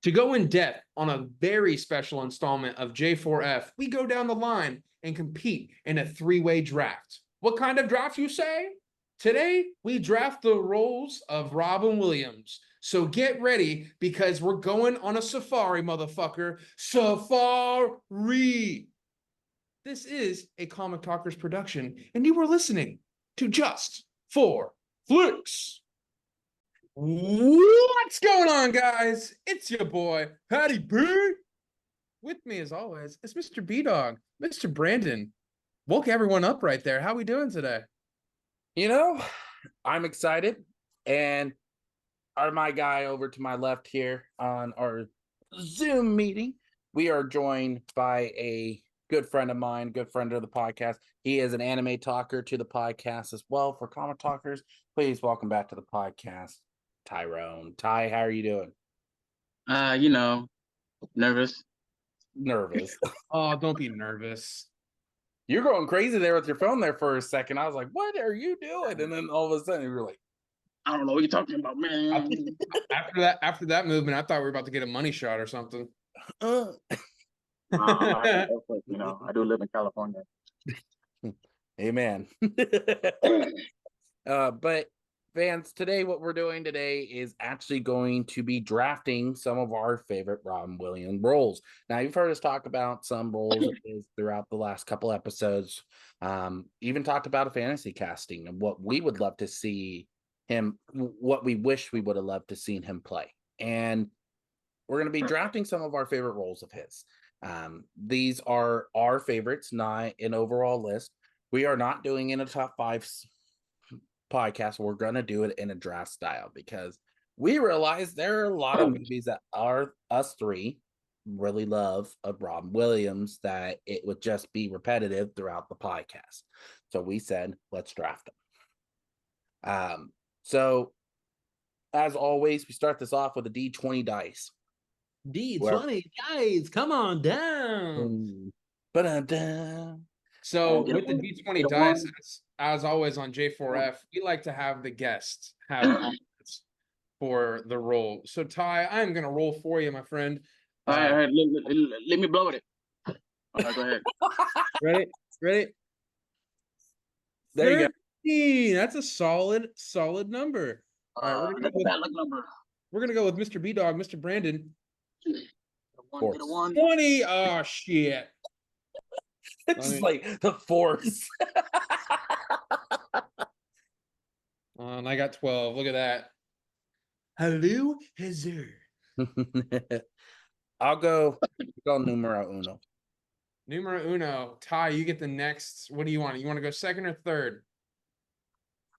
To go in depth on a very special installment of J4F, we go down the line and compete in a three-way draft. What kind of draft, you say? Today, we draft the roles of Robin Williams. So get ready because we're going on a safari, motherfucker. Safari! This is a Comic Talkers production, and you were listening to Just for Flicks. What's going on, guys? It's your boy, Patty B. With me, as always, is Mr. B-Dog, Mr. Brandon. Woke everyone up right there. How we doing today? I'm excited. And my guy over to my left here on our Zoom meeting, we are joined by a good friend of mine, good friend of the podcast. He is an anime talker to the podcast as well for Comic Talkers. Please welcome back to the podcast, Tyrone. Ty, how are you doing? Nervous. Oh, don't be nervous. You're going crazy there with your phone there for a second. I was like, what are you doing? And then all of a sudden you were like, I don't know what you're talking about, man. After that movement, I thought we were about to get a money shot or something. I do live in California. Amen. But fans, today what we're doing today is actually going to be drafting some of our favorite Robin Williams roles. Now, you've heard us talk about some roles throughout the last couple episodes. Even talked about a fantasy casting and what we would love to see him, what we wish we would have loved to seen him play. And we're going to be drafting some of our favorite roles of his. These are our favorites, not an overall list. We are not doing in a top 5 podcast. We're going to do it in a draft style because we realize there are a lot of movies that us three really love of Robin Williams that it would just be repetitive throughout the podcast. So we said, let's draft them. So as always, we start this off with a D20 dice. D20 dice, come on down. So with the D20 dice, as always on J4F, we like to have the guests have honors for the roll. So Ty, I'm gonna roll for you, my friend. All right, let me blow it. Okay, go ahead. Ready? There you go. That's a solid number. All right, we're gonna go with Mr. B-Dog, Mr. Brandon. 20. Oh shit. It's like the force. And I got 12. Look at that. Hello, Hazard. I'll go numero uno. Numero uno. Ty, you get the next. What do you want? You want to go second or third?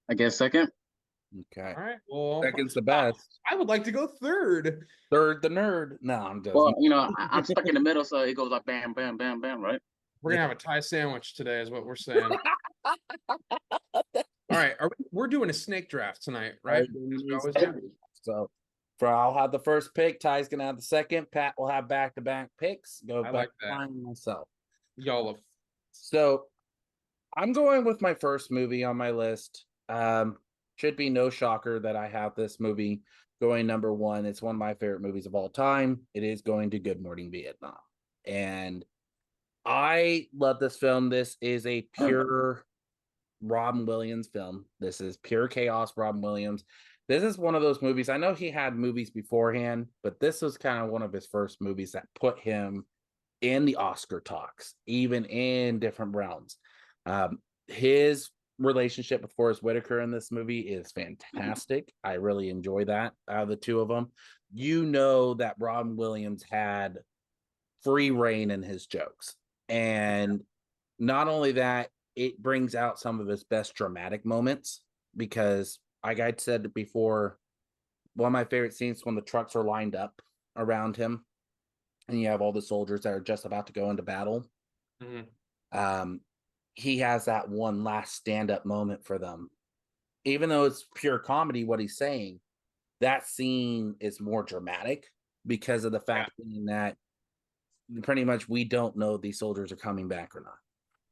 I guess second. Okay. All right. Well, second's the best. I would like to go third. Third, the nerd. No, I'm just. Well, I'm stuck in the middle, so it goes like bam, bam, bam, bam, right? We're gonna have a Thai sandwich today, is what we're saying. All right, we're doing a snake draft tonight, right? So, I'll have the first pick. Ty's gonna have the second. Pat will have back-to-back picks. I like that. Myself. Y'all. So, I'm going with my first movie on my list. Should be no shocker that I have this movie going number 1. It's one of my favorite movies of all time. It is going to Good Morning Vietnam, and I love this film. This is a pure Robin Williams film. This is pure chaos Robin Williams. This is one of those movies. I know he had movies beforehand, but this was kind of one of his first movies that put him in the Oscar talks, even in different realms. His relationship with Forrest Whitaker in this movie is fantastic. I really enjoy that out of the two of them. You know that Robin Williams had free reign in his jokes. And not only that, it brings out some of his best dramatic moments because, like I said before, one of my favorite scenes when the trucks are lined up around him and you have all the soldiers that are just about to go into battle. Mm-hmm. He has that one last stand-up moment for them. Even though it's pure comedy, what he's saying, that scene is more dramatic because of the fact that pretty much we don't know if these soldiers are coming back or not.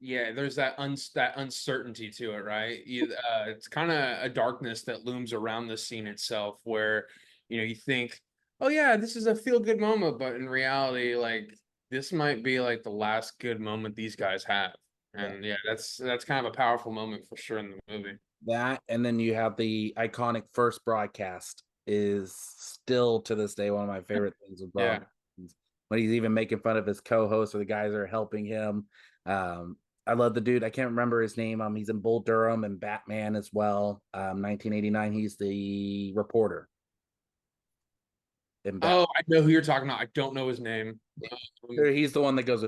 Yeah, there's that uncertainty to it, right? It's kind of a darkness that looms around the scene itself where, you think oh yeah, this is a feel good moment, but in reality, like this might be like the last good moment these guys have. And yeah, that's kind of a powerful moment for sure in the movie. That, and then you have the iconic first broadcast is still to this day one of my favorite things with Yeah. Bob. When he's even making fun of his co-host or the guys that are helping him. I love the dude. I can't remember his name. He's in Bull Durham and Batman as well. 1989. He's the reporter in Batman. Oh, I know who you're talking about. I don't know his name. He's the one that goes.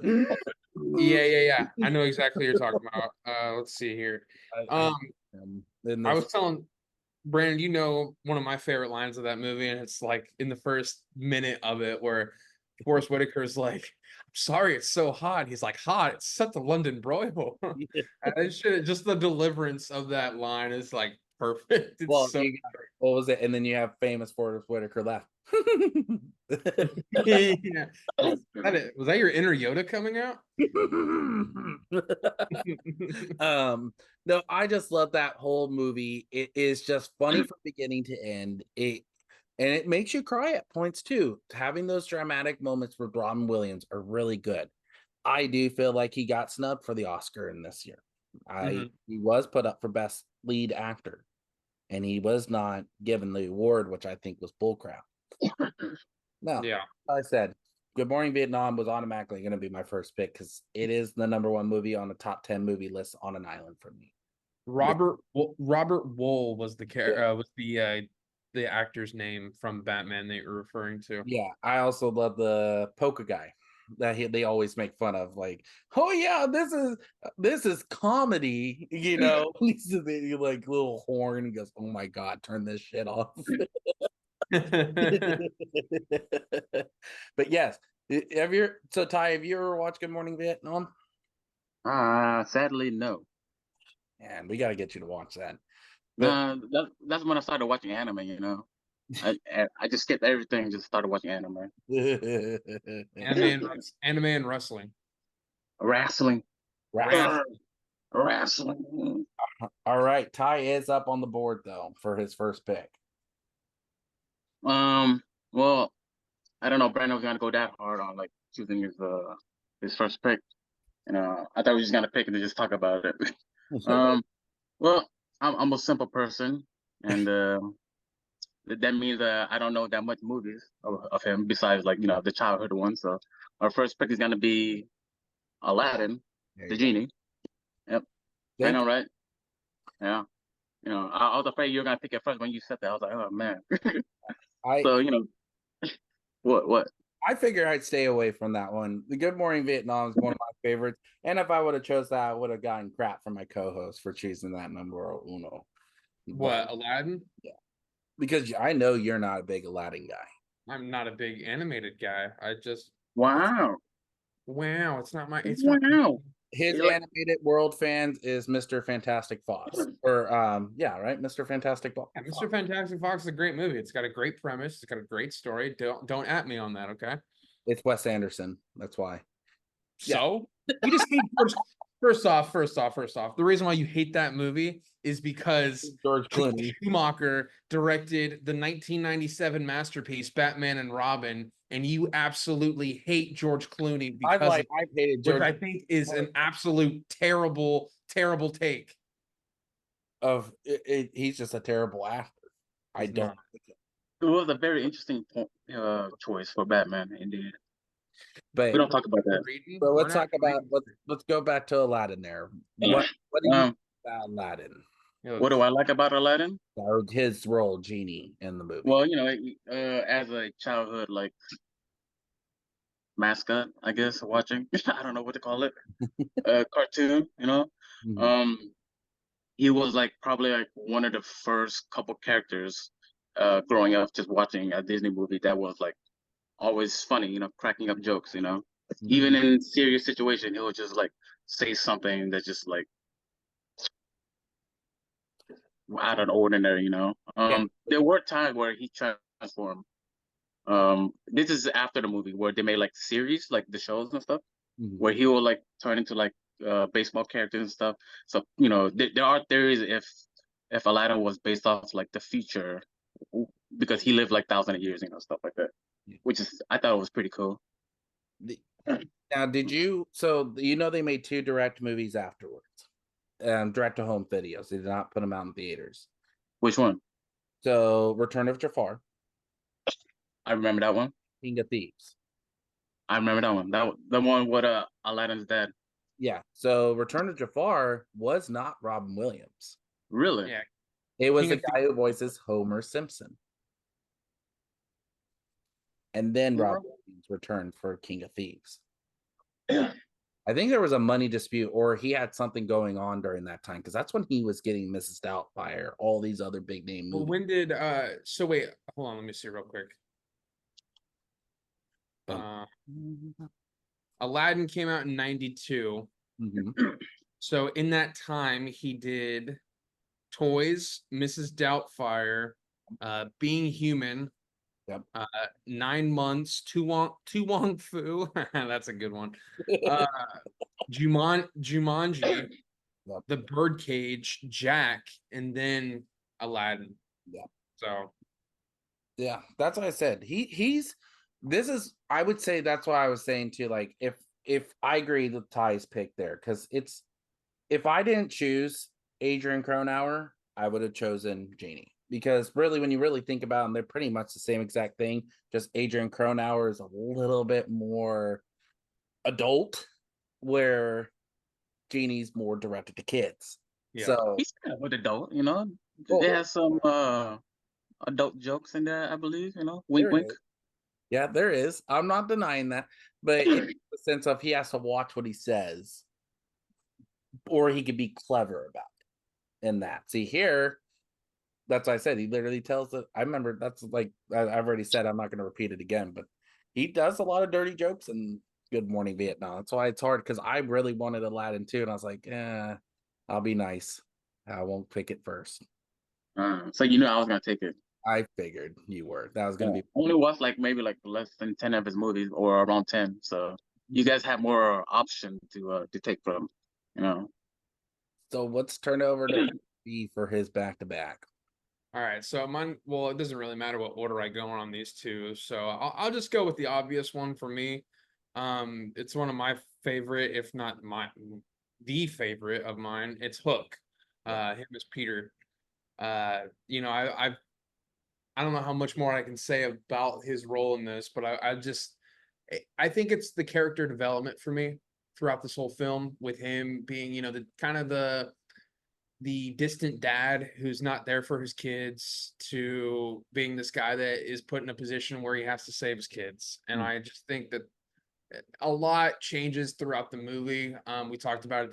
Yeah. I know exactly what you're talking about. Let's see here. I, I was telling Brandon, you know, one of my favorite lines of that movie, and it's like in the first minute of it where Forrest Whitaker's like, "I'm sorry, it's so hot." He's like, "Hot? It's set the London broil." And just the deliverance of that line is like perfect. It's well, so what was it? And then you have famous Forrest Whitaker laugh. yeah. Was that your inner Yoda coming out? No, I just love that whole movie. It is just funny from beginning to end. And it makes you cry at points too. Having those dramatic moments with Robin Williams are really good. I do feel like he got snubbed for the Oscar in this year. He was put up for best lead actor, and he was not given the award, which I think was bullcrap. No, Yeah. I said Good Morning Vietnam was automatically going to be my first pick because it is the #1 movie on the top 10 movie list on an island for me. Robert Wool was the actor's name from Batman that you're referring to. Yeah, I also love the polka guy that they always make fun of. Like, oh yeah, this is comedy, you know. He's like little horn. He goes, "Oh my god, turn this shit off." But yes, Ty, have you ever watched Good Morning Vietnam? Sadly, no. Man, we got to get you to watch that. But That's when I started watching anime. You know, I just skipped everything, and just started watching anime. Anime and wrestling. Wrestling. Wrestling. Wrestling. All right, Ty is up on the board though for his first pick. Well, I don't know. Brandon was gonna go that hard on like choosing his first pick. I thought we were just gonna pick and then just talk about it. Well, I'm a simple person, and that means I don't know that much movies of him besides like the childhood ones. So our first pick is gonna be Aladdin, the Genie. Yep, I know, right? Yeah. I was afraid you were gonna pick it first when you said that. I was like, oh man. So what? I figured I'd stay away from that one. The Good Morning Vietnam is one of my favorites, and if I would have chose that, I would have gotten crap from my co-host for choosing that number uno. What, Aladdin? Yeah, because I know you're not a big Aladdin guy. I'm not a big animated guy. Wow. It's not my Wow. His animated world fans is Mr. Fantastic Fox. Or right? Mr. Fantastic Fox. Yeah, Mr. Fantastic Fox is a great movie. It's got a great premise, it's got a great story. Don't at me on that, okay? It's Wes Anderson. That's why. So you just hate first off. The reason why you hate that movie is because George Clooney. Schumacher directed the 1997 masterpiece Batman and Robin, and you absolutely hate George Clooney because I've hated George, which I think is an absolute terrible take. He's just a terrible actor. I don't. It was a very interesting choice for Batman, indeed. But we don't talk about that. But let's go back to Aladdin there. What do you think about Aladdin? What do I like about Aladdin? Or his role, Genie, in the movie. Well, as a childhood like mascot, I guess, watching I don't know what to call it, cartoon. Mm-hmm. He was like probably like one of the first couple characters growing up, just watching a Disney movie that was like always funny, cracking up jokes, mm-hmm. Even in serious situation, he'll just like say something that's just like out of the ordinary, There were times where he transformed. This is after the movie where they made like series, like the shows and stuff, mm-hmm. where he will like turn into like baseball characters and stuff. So there are theories if Aladdin was based off like the future, because he lived like thousands of years, stuff like that. Yeah. Which is I thought it was pretty cool. Now, did you? So they made 2 direct movies afterwards, direct to home videos. They did not put them out in theaters. Which one? So, Return of Jafar, I remember that one. King of Thieves. I remember that one. The one with Aladdin's dad. Yeah. So, Return of Jafar was not Robin Williams. Really? Yeah. It was King the of guy who voices Homer Simpson. And then Yeah. Robin Williams returned for King of Thieves. Yeah. I think there was a money dispute, or he had something going on during that time, because that's when he was getting Mrs. Doubtfire, all these other big name Well, movies. when did so wait, hold on, let me see real quick. Aladdin came out in 92. Mhm. So in that time he did Toys, Mrs. Doubtfire, Being Human, Yep. 9 months, Tu Wong Fu. That's a good one. Jumanji, Yep. The Birdcage, Jack, and then Aladdin. Yeah. So Yeah, that's what I said. This is, I would say, that's why I was saying too, like, if I agree with Ty's pick there, because if I didn't choose Adrian Cronauer, I would have chosen Genie. Because really, when you really think about them, they're pretty much the same exact thing. Just Adrian Cronauer is a little bit more adult, where Genie's more directed to kids. yeah. So He's kind of adult, Well, It has some adult jokes in there, I believe, wink there wink. is. Yeah, there is. I'm not denying that. But in the sense of he has to watch what he says, or he could be clever about it in that. See, here, that's what I said. He literally tells it. I remember that's like, I've already said, I'm not going to repeat it again, but he does a lot of dirty jokes in Good Morning Vietnam. That's why it's hard, because I really wanted Aladdin too. And I was like, I'll be nice. I won't pick it first. So I was gonna take it. I figured you were. That was going to be. Only watched maybe less than 10 of his movies, or around 10. So you guys have more option to take from, So let's turn over to B for his back-to-back. All right, so well, it doesn't really matter what order I go on these two, so I'll just go with the obvious one for me. It's one of my favorite, if not the favorite of mine. It's Hook. Him as Peter. I don't know how much more I can say about his role in this, but I think it's the character development for me throughout this whole film, with him being, the kind of the distant dad who's not there for his kids, to being this guy that is put in a position where he has to save his kids. And I just think that a lot changes throughout the movie. We talked about it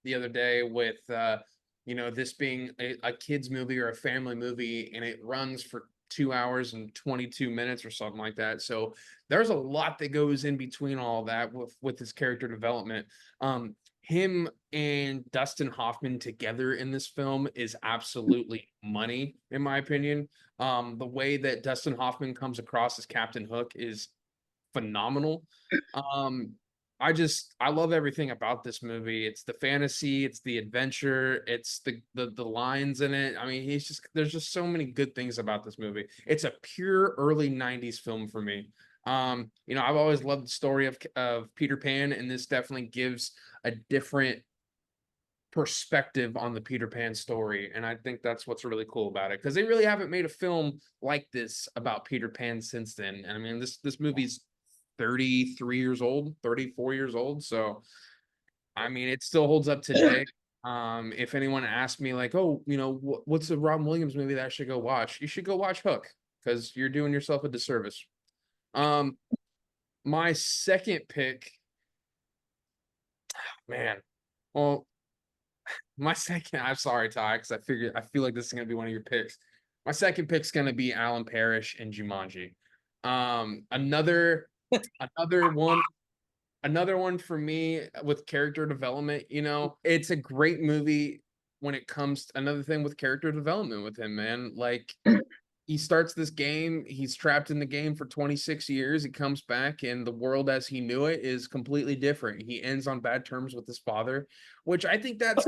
the other day with this being a kids movie or a family movie, and it runs for 2 hours and 22 minutes or something like that. So there's a lot that goes in between all that with his character development. Him and Dustin Hoffman together in this film is absolutely money, in my opinion. The way that Dustin Hoffman comes across as Captain Hook is phenomenal. I love everything about this movie. It's the fantasy, it's the adventure, it's the lines in it. I mean, there's just so many good things about this movie. It's a pure early 90s film for me. I've always loved the story of Peter Pan, and this definitely gives a different perspective on the Peter Pan story. And I think that's what's really cool about it, because they really haven't made a film like this about Peter Pan since then. And I mean, this movie's 33 years old, 34 years old. So, I mean, it still holds up today. If anyone asked me like, oh, what's the Robin Williams movie that I should go watch? You should go watch Hook, because you're doing yourself a disservice. My second pick, man, well, I'm sorry, Ty, because I feel like this is gonna be one of your picks. My second pick's gonna be Alan Parrish in Jumanji. Another one for me with character development. It's a great movie when it comes to another thing with character development with him, man. Like, he starts this game, he's trapped in the game for 26 years, he comes back, and the world as he knew it is completely different. He ends on bad terms with his father, which I think that's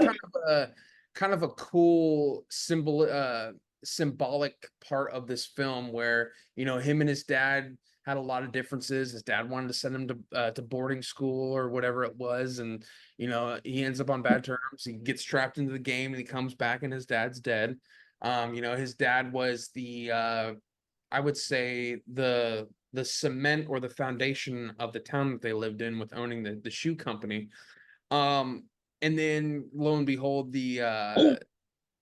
kind of a cool symbol, symbolic part of this film where, you know, him and his dad had a lot of differences. His dad wanted to send him to boarding school or whatever it was, and you know, he ends up on bad terms. He gets trapped into the game, and he comes back, and his dad's dead. You know, his dad was the I would say the cement or the foundation of the town that they lived in with owning the shoe company. And then lo and behold, the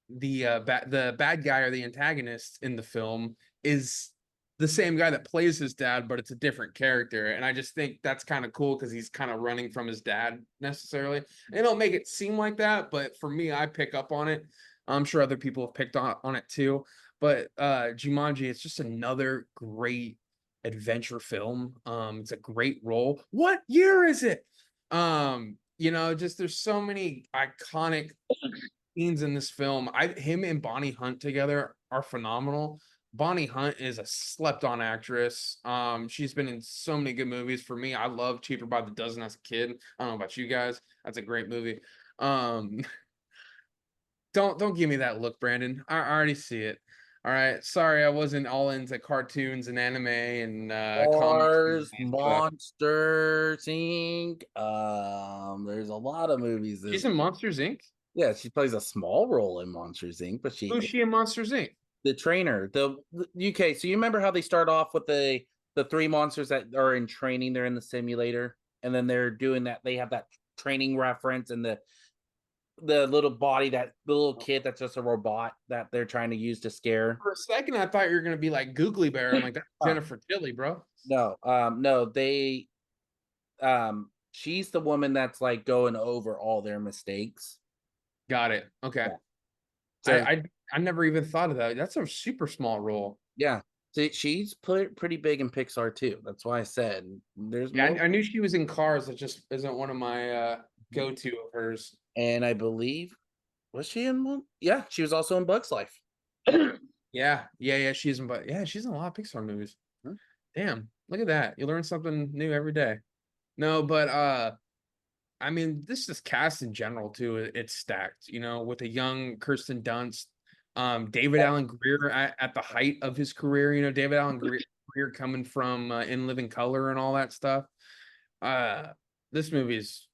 bad guy or the antagonist in the film is the same guy that plays his dad, but it's a different character. And I just think that's kind of cool because he's kind of running from his dad necessarily. They don't make it seem like that, but for me, I pick up on it. I'm sure other people have picked on it too. But Jumanji, it's just another great adventure film. It's a great role. What year is it? You know, just there's so many iconic scenes in this film. Him and Bonnie Hunt together are phenomenal. Bonnie Hunt is a slept-on actress. She's been in so many good movies. For me, I love Cheaper by the Dozen as a kid. I don't know about you guys. That's a great movie. Don't give me that look, Brandon. I already see it. All right. Sorry, I wasn't all into cartoons and anime and comics. Wars, Monsters Inc. There's a lot of movies. She's in Monsters Inc. Yeah, she plays a small role in Monsters Inc. But Who's she in Monsters Inc? The trainer. The UK. So you remember how they start off with the three monsters that are in training? They're in the simulator, and then they're doing that. They have that training reference and the little body, that the little kid that's just a robot that they're trying to use to scare. For a second, I thought you were gonna be like Googly Bear. I'm like, that's Jennifer Tilly, bro. No, they, she's the woman that's like going over all their mistakes. Got it. Okay. Yeah. So, I never even thought of that. That's a super small role. Yeah. So she's pretty big in Pixar too. That's why I said there's Yeah, more. I knew she was in Cars. That just isn't one of my go-to of hers. And I believe, was she in one? Yeah, she was also in Bug's Life. Yeah. She's in, but yeah, she's in a lot of Pixar movies. Huh? Damn, look at that. You learn something new every day. No, but I mean, this is cast in general too. It's stacked, you know, with a young Kirsten Dunst, David Allen Greer at the height of his career. You know, David Allen Greer coming from In Living Color and all that stuff. This movie's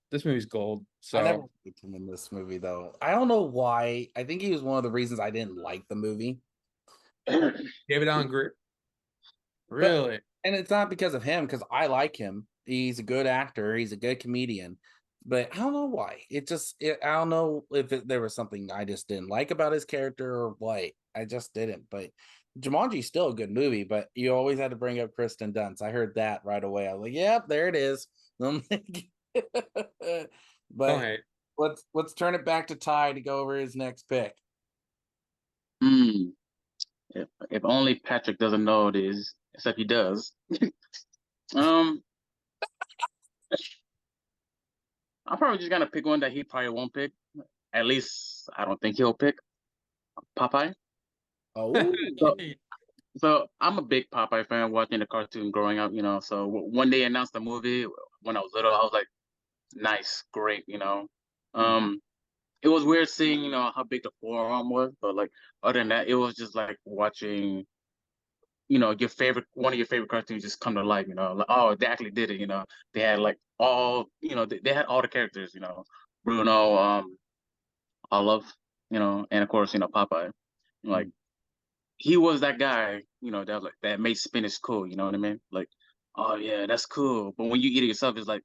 gold. So I never liked him in this movie though. I don't know why. I think he was one of the reasons I didn't like the movie. David Allen Greer, really? And it's not because of him, because I like him. He's a good actor. He's a good comedian. But I don't know why. I don't know if there was something I just didn't like about his character or what. I just didn't. But Jumanji's still a good movie, but you always had to bring up Kristen Dunst. I heard that right away. I was like, yep, there it is. But let's turn it back to Ty to go over his next pick. If only Patrick doesn't know it is, except he does. I'm probably just gonna pick one that he probably won't pick. At least I don't think he'll pick Popeye. Oh, so I'm a big Popeye fan, watching the cartoon growing up. You know, so when they announced the movie when I was little, I was like, nice, great. You know, it was weird seeing how big the forearm was, but like other than that, it was just like watching one of your favorite cartoons just come to life. Like, oh, they actually did it. They had like all they had all the characters. Bruno, Olive, and of course Popeye. Like he was that guy. That was like that made spinach cool. You know what I mean? Like, oh yeah, that's cool. But when you eat it yourself, it's like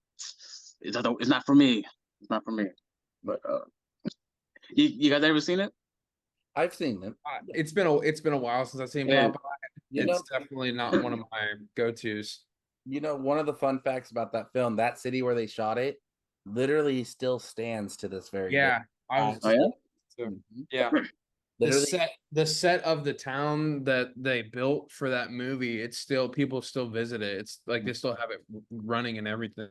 it's not for me. It's not for me. But you guys ever seen it? I've seen it. It's been a while since I've seen Popeye. It's definitely not one of my go-tos. One of the fun facts about that film, that city where they shot it, literally still stands to this very day. Yeah. The set of the town that they built for that movie, people still visit it. It's like they still have it running and everything.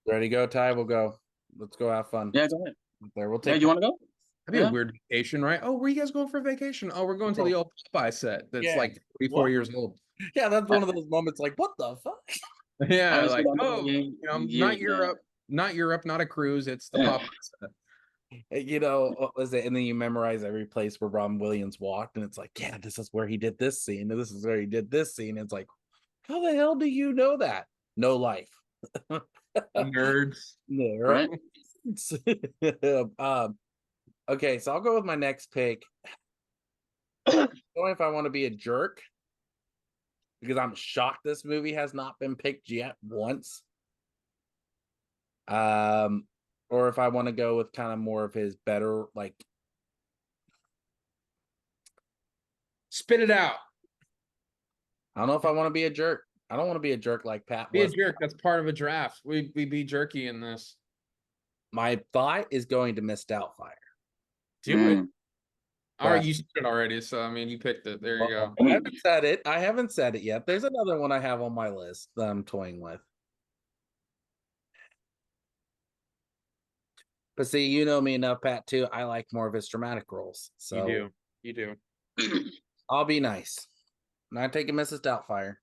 Ready to go, Ty? We'll go. Let's go have fun. Yeah, go ahead. There, we'll take. You want to go? That'd be a weird vacation, right? Oh, where are you guys going for a vacation? Oh, we're going to the old Popeye set that's like 44 years old. Yeah, that's one of those moments like, what the fuck? Yeah, like, not Europe, not a cruise, it's the Popeye set. You know, what was it? And then you memorize every place where Robin Williams walked, and it's like, yeah, this is where he did this scene, and this is where he did this scene. It's like, how the hell do you know that? No life. Nerds. Nerd. Right? Okay, so I'll go with my next pick. If I want to be a jerk, because I'm shocked this movie has not been picked yet once. Or if I want to go with kind of more of his better, like, Spit it out. I don't know if I want to be a jerk. I don't want to be a jerk like Pat Be a was. jerk. That's part of a draft. We be jerky in this. My thought is going to Miss Doubtfire. Do it. Mm. All right, But- you said it already, so I mean, you picked it. There you go. I haven't said it. I haven't said it yet. There's another one I have on my list that I'm toying with. But see, you know me enough, Pat, too. I like more of his dramatic roles. So You do. I'll be nice. Not taking Mrs. Doubtfire.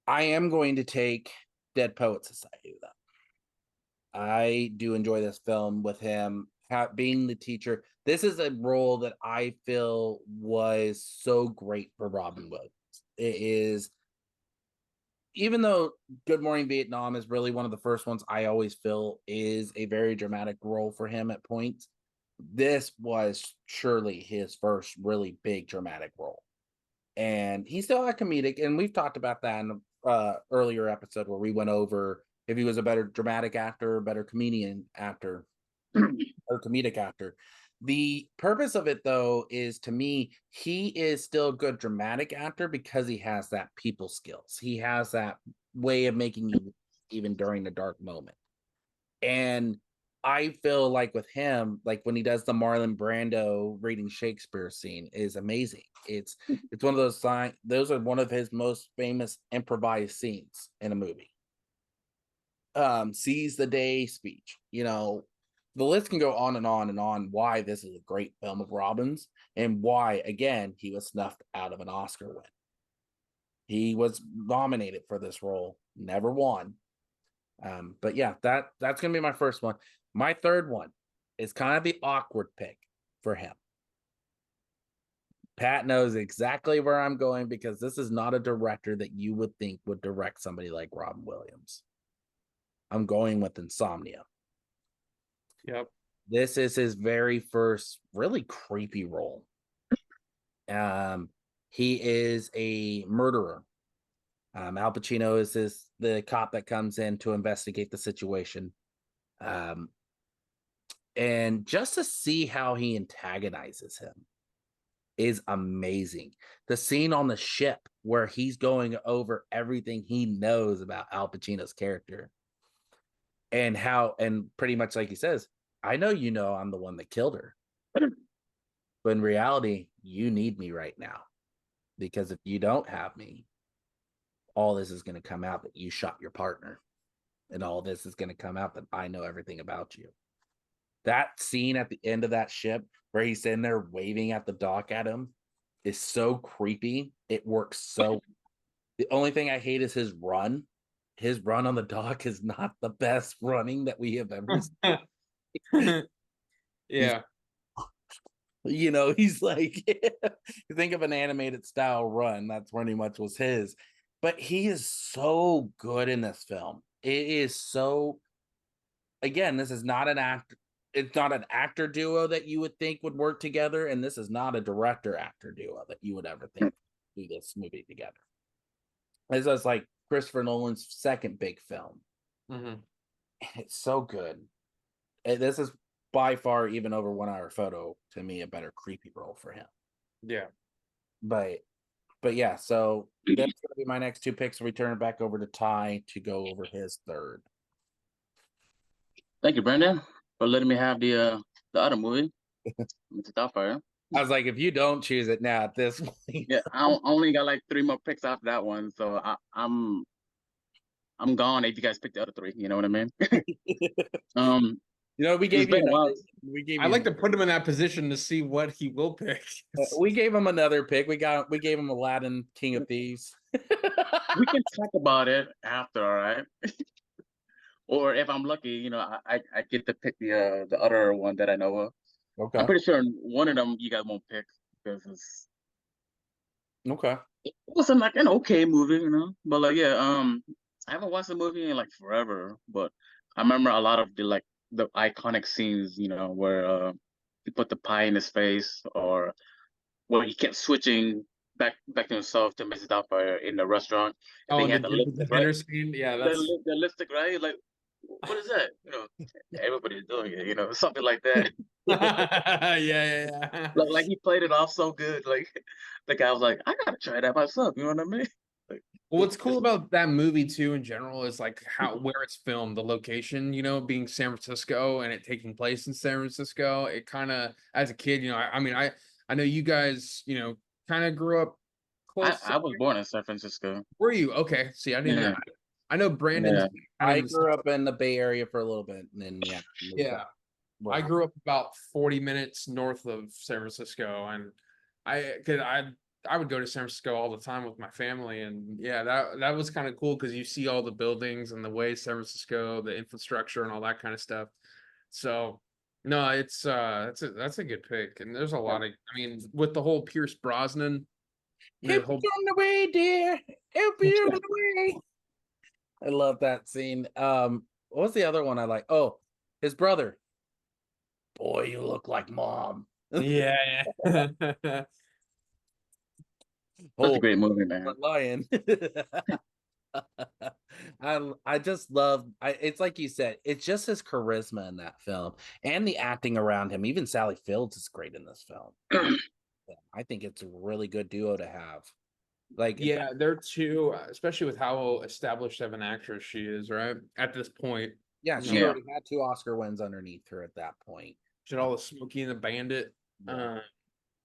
I am going to take Dead Poet Society, though. I do enjoy this film with him being the teacher. This is a role that I feel was so great for Robin Williams. It is, even though Good Morning Vietnam is really one of the first ones I always feel is a very dramatic role for him at points, this was surely his first really big dramatic role. And he's still a comedic, and we've talked about that in earlier episode where we went over if he was a better dramatic actor, better comedian actor, or comedic actor. The purpose of it, though, is to me, he is still a good dramatic actor because he has that people skills. He has that way of making you even during the dark moment. And I feel like with him, like when he does the Marlon Brando reading Shakespeare scene is amazing. It's one of those those are one of his most famous improvised scenes in a movie. Seize the day speech. You know, the list can go on and on and on why this is a great film of Robin's and why, again, he was snuffed out of an Oscar win. He was nominated for this role, never won. But yeah, that's gonna be my first one. My third one is kind of the awkward pick for him. Pat knows exactly where I'm going because this is not a director that you would think would direct somebody like Robin Williams. I'm going with Insomnia. Yep. This is his very first really creepy role. He is a murderer. Al Pacino is the cop that comes in to investigate the situation. And just to see how he antagonizes him is amazing. The scene on the ship where he's going over everything he knows about Al Pacino's character and pretty much like he says, I know you know I'm the one that killed her. But in reality, you need me right now. Because if you don't have me, all this is going to come out that you shot your partner. And all this is going to come out that I know everything about you. That scene at the end of that ship where he's sitting there waving at the dock at him is so creepy. It works so. The only thing I hate is his run. His run on the dock is not the best running that we have ever seen. Yeah. You know, he's like, you think of an animated style run, that's pretty much was his. But he is so good in this film. It is so, again, this is not an actor. It's not an actor duo that you would think would work together. And this is not a director actor duo that you would ever think do this movie together. This is like Christopher Nolan's second big film. Mm-hmm. It's so good. This is by far, even over 1 Hour Photo, to me, a better creepy role for him. Yeah. But yeah, so that's going to be my next two picks. We turn it back over to Ty to go over his third. Thank you, Brandon, for letting me have the other movie, Mr. Doubtfire. I was like, if you don't choose it now at this point, Yeah, I only got like 3 more picks after that one, so I'm gone if you guys pick the other 3. You know what I mean? you know, we gave you been a while. I like to put him in that position to see what he will pick. we gave him another pick. We gave him Aladdin, King of Thieves. We can talk about it after, all right? or if I'm lucky, I get to pick the other one that I know of. I'm Okay. pretty sure one of them you guys won't pick because Okay. it wasn't like an okay movie. But like yeah, I haven't watched the movie in like forever, but I remember a lot of the iconic scenes, where he put the pie in his face, or where he kept switching back to himself to Mrs. Doubtfire in the restaurant, and Oh, then he and had the the lipstick, right? dinner scene. Yeah, The, that's the lipstick, right? Like, what is that? Everybody's doing it, something like that. yeah, yeah, yeah. Like he played it off so good. Like the guy was like, I gotta try that myself. You know what I mean? Like, Well, what's cool it's, about that movie too, in general, is like how where it's filmed, the location, being San Francisco and it taking place in San Francisco. It kind of, as a kid, I mean, I know you guys, kind of grew up I close. I was born in San Francisco. Were you? Okay. See, I didn't know. Yeah, I know Brandon's yeah. kind of I in the same. grew up in the Bay Area for a little bit, and then moved Yeah. back where I grew up about 40 minutes north of San Francisco, and I would go to San Francisco all the time with my family, and yeah, that was kind of cool because you see all the buildings and the way San Francisco, the infrastructure and all that kind of stuff. So no, it's that's a good pick, and there's a lot of, I mean, with the whole Pierce Brosnan, the Help whole you on the way, dear. Help you on the way. I love that scene. What was the other one I like? Oh, his brother. Boy, you look like mom. yeah, yeah. Such a Oh, great movie, we're man. lying. I just love it's like you said, it's just his charisma in that film and the acting around him. Even Sally Fields is great in this film. I think it's a really good duo to have. Like Yeah, they're two, especially with how established of an actress she is, right? At this point, yeah, you she know, Yeah. already had 2 Oscar wins underneath her at that point. she had all the Smokey and the Bandit. Yeah.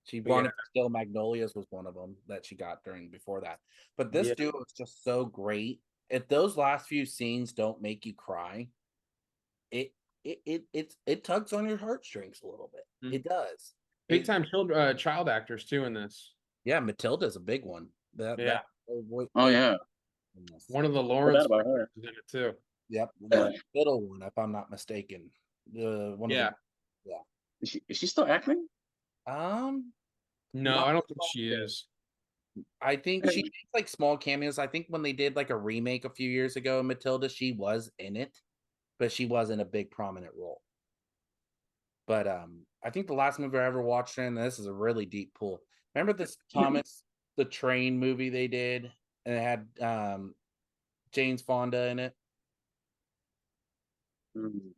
She But won yeah, it for Still Magnolias was one of them that she got during before that. But this yeah, duo is just so great. If those last few scenes don't make you cry, it it tugs on your heartstrings a little bit. mm. It does. Big It time child actors too in this. yeah, Matilda's a big one. Yeah, Oh yeah. in this. one of the Forgot Lawrence about her. is in it too. Yep, the middle one, if I'm not mistaken. The one of Yeah, the yeah. Is she still acting? Um, no, not I don't think so she good. is. I think she makes like small cameos. I think when they did like a remake a few years ago, Matilda, she was in it, but she wasn't a big prominent role. But I think the last movie I ever watched her in, this is a really deep pool. Remember this Thomas the Train movie they did, and it had James Fonda in it. Mm,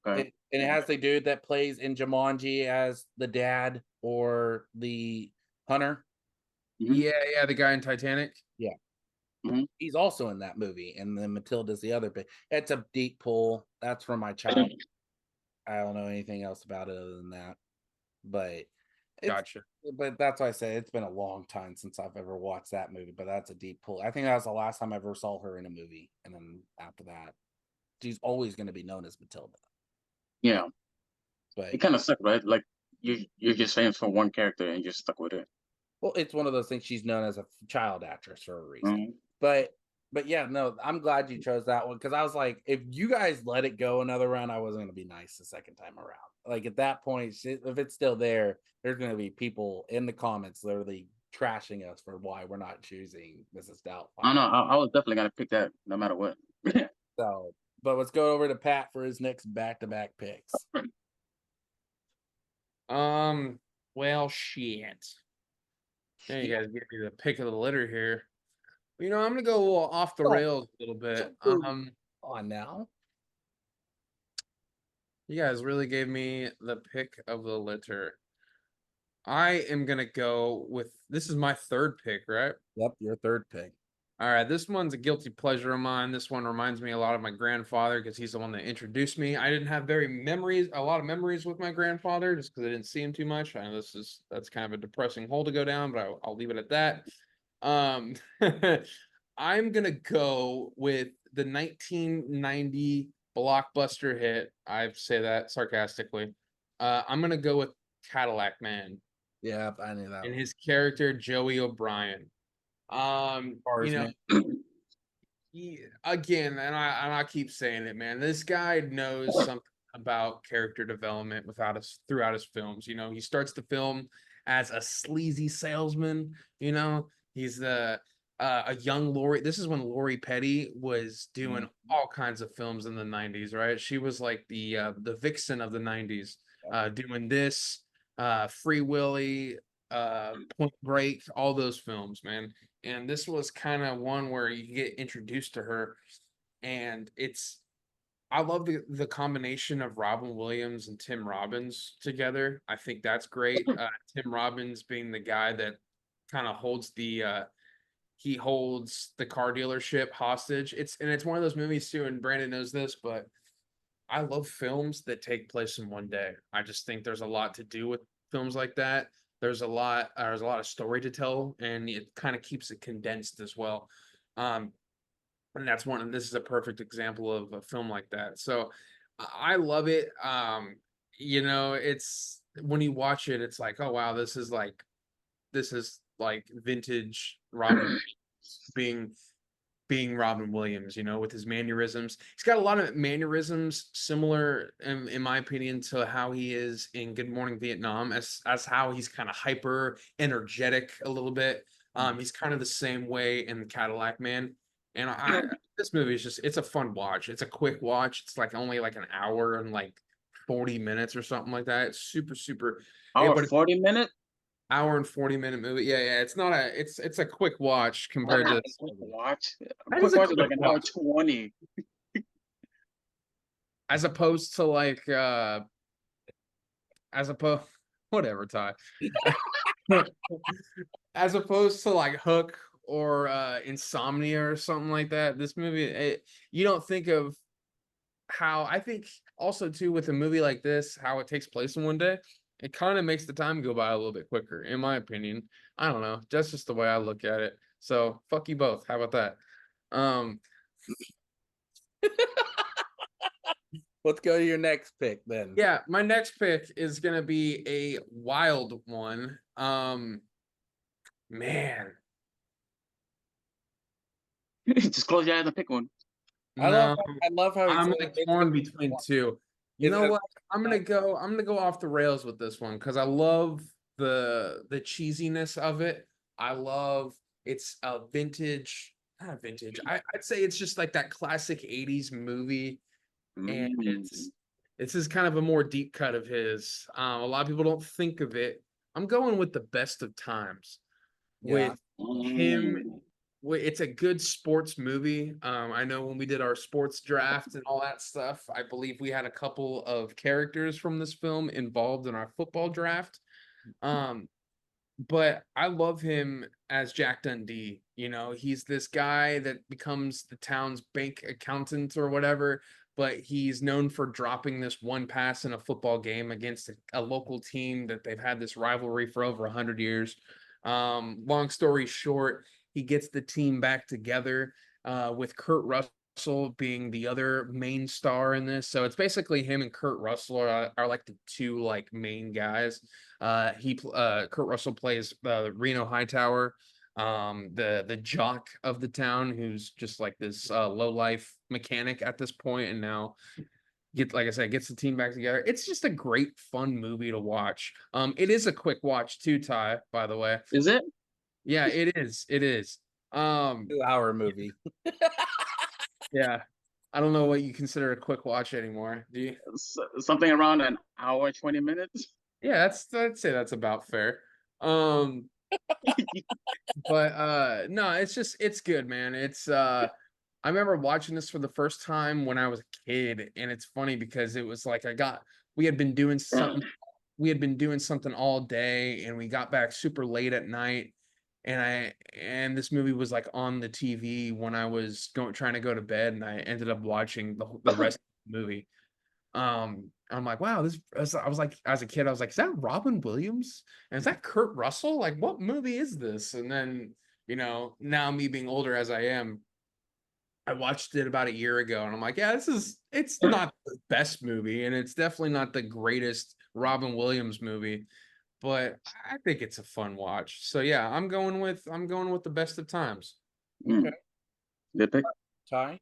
okay. And it has the dude that plays in Jumanji as the dad or the hunter. Mhm, Yeah, yeah, the guy in Titanic. Yeah. mhm. He's also in that movie, and then Matilda's the other bit. It's a deep pull. That's from my child. I don't know anything else about it other than that. But it's Gotcha. but that's why I say it's been a long time since I've ever watched that movie. But that's a deep pull. I think that was the last time I ever saw her in a movie, and then after that, she's always going to be known as Matilda. Yeah. But It kind of sucked, right? Like you're just famous for one character and you're stuck with it. well, it's one of those things. She's known as a child actress for a reason. Mhm. But yeah, no, I'm glad you chose that one because I was like, if you guys let it go another round, I wasn't going to be nice the second time around. Like at that point, if it's still there, there's going to be people in the comments literally trashing us for why we're not choosing Mrs. I Doubtfire. know. I was definitely gonna pick that no matter what. So, but let's go over to Pat for his next back-to-back picks. Well, shit. Yeah, you guys get me the pick of the litter here. I'm gonna go off the rails a little bit. On now. You guys really gave me the pick of the litter. I am gonna go with, this is my third pick, right? Yep, your third pick. All right, this one's a guilty pleasure of mine. This one reminds me a lot of my grandfather because he's the one that introduced me. I didn't have a lot of memories with my grandfather just because I didn't see him too much. I know that's kind of a depressing hole to go down, but I'll leave it at that. Um, I'm gonna go with the 1990 blockbuster hit. I say that sarcastically. I'm gonna go with Cadillac Man Yeah, I knew that and one. his character Joey O'Brien. Cars, man. again, and I keep saying it, man. This guy knows something about character development without us throughout his films. You know, he starts the film as a sleazy salesman. You know, he's a young Lori. This is when Lori Petty was doing all kinds of films in the '90s, right? She was like the vixen of the '90s, doing this, Free Willy, Point Break, all those films, man. And this was kind of one where you get introduced to her, and I love the combination of Robin Williams and Tim Robbins together. I think that's great. Tim Robbins being the guy that kind of holds he holds the car dealership hostage. It's one of those movies too, and Brandon knows this, but I love films that take place in one day. I just think there's a lot to do with films like that. There's a lot of story to tell, and it kind of keeps it condensed as well. Um, and this is a perfect example of a film like that. So I love it. You know, it's when you watch it, it's like, oh wow, this is like vintage Robin being Robin Williams, you know, with his mannerisms. He's got a lot of mannerisms similar, in my opinion, to how he is in Good Morning Vietnam, as how he's kind of hyper energetic a little bit. He's kind of the same way in the Cadillac Man. And this movie is it's a fun watch. It's a quick watch. It's like only like an hour and like 40 minutes or something like that. It's super, super. Hour But 40 minute. hour and 40-minute movie. Yeah. It's not it's a quick watch compared to Quick watch. That Quick is a watch is quick like an hour watch. 20. As opposed to like as opposed whatever, Ty. As opposed to like Hook or Insomnia or something like that. This movie, you don't think of how I think also too with a movie like this, how it takes place in one day. It kind of makes the time go by a little bit quicker, in my opinion. I don't know. That's just the way I look at it. So fuck you both. How about that? Um, Let's go to your next pick then. yeah, my next pick is gonna be a wild one. Man, Just close your eyes and pick one. no, I love how he's I'm saying like it's torn gonna be between one. two. You Is know it- what? I'm gonna go off the rails with this one because I love the cheesiness of it. I love it's a vintage, not vintage. I'd say it's just like that classic 80s movie, and Mm. this is kind of a more deep cut of his. A lot of people don't think of it. I'm going with the best of times Yeah. with him. It's a good sports movie. I know when we did our sports draft and all that stuff, I believe we had a couple of characters from this film involved in our football draft. Um, but I love him as Jack Dundee. You know, he's this guy that becomes the town's bank accountant or whatever, but he's known for dropping this one pass in a football game against a local team that they've had this rivalry for over 100 years. Long story short, he gets the team back together with Kurt Russell being the other main star in this. So it's basically him and Kurt Russell are like the two like main guys. Kurt Russell plays Reno Hightower, the jock of the town who's just like this low life mechanic at this point, and now like I said, gets the team back together. It's just a great fun movie to watch. It is a quick watch too, Ty, by the way. Is it? Yeah, it is. It is. 2-hour movie. Yeah. I don't know what you consider a quick watch anymore. Do you? Something around an hour 20 minutes. Yeah, I'd say that's about fair. But no, it's good, man. I remember watching this for the first time when I was a kid, and it's funny because it was like we had been doing something all day, and we got back super late at night, and this movie was like on the TV when I was trying to go to bed, and I ended up watching the rest of the movie. I'm like, wow, I was like, as a kid, I was like, is that Robin Williams? And is that Kurt Russell? Like, what movie is this? And then, now me being older as I am, I watched it about a year ago, and I'm like, yeah, it's not the best movie, and it's definitely not the greatest Robin Williams movie, but I think it's a fun watch. So yeah, I'm going with the best of times. Mm. Good pick. Ty?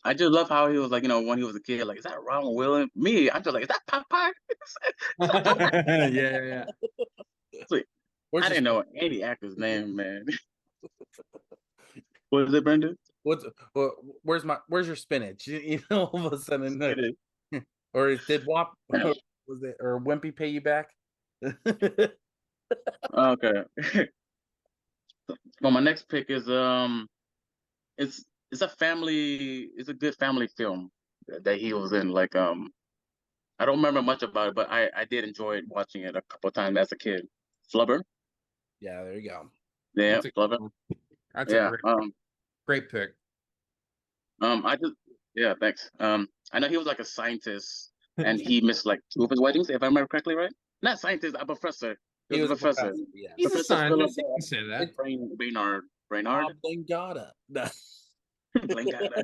I just love how he was like, when he was a kid, like, is that Ron Williams? Me, I'm just like, is that Popeye? Is that Popeye? Yeah. It's like, Where's I your didn't know any actor's name, man. What is it, Brendan? where's your spinach? All of a sudden, or did Wop was it or Wimpy pay you back? Okay. Well, my next pick is it's it's a good family film that he was in. Like I don't remember much about it, but I did enjoy watching it a couple of times as a kid. Flubber, Yeah, there you go. yeah, That's a good Flubber, one. That's a yeah. great pick. I just yeah, thanks. I know he was like a scientist, and he missed like two of his weddings, if I remember correctly, right? Not scientist, a professor. He He was was a a professor. professor, yes. He's a Professor Philip scientist. He can say that. Brainard. Oblongata. Blingata.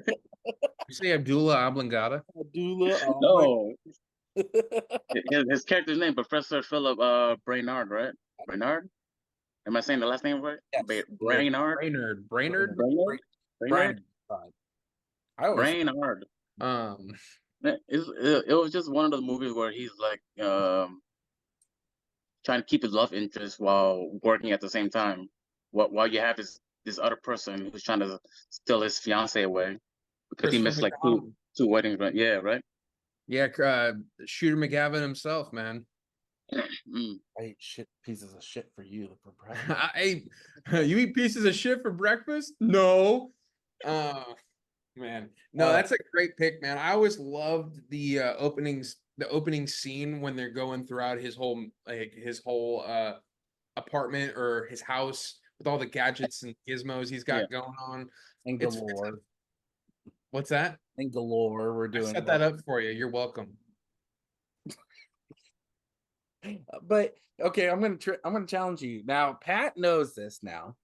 You say Abdullah Oblongata? Abdullah. No, his character's name, Professor Philip Brainard, right? Brainard? Am I saying the last name right? Yes. Brainard? Brainerd. Brainard? Brian. Brainard? I always Brainard. Um, It was just one of those movies where he's like trying to keep his love interest while working at the same time. While you have this other person who's trying to steal his fiance away because he Christopher missed like McDonald. two weddings, right? Yeah, right. Yeah, Shooter McGavin himself, man. Mm. I ate pieces of shit for you for breakfast. You eat pieces of shit for breakfast? No. Man. No, that's a great pick, man. I always loved the opening scene when they're going throughout his whole apartment or his house with all the gadgets and gizmos he's got going on. And It's galore. What's that? And galore. We're I doing set that up for you. You're welcome. But okay, I'm gonna challenge you now. Pat knows this now.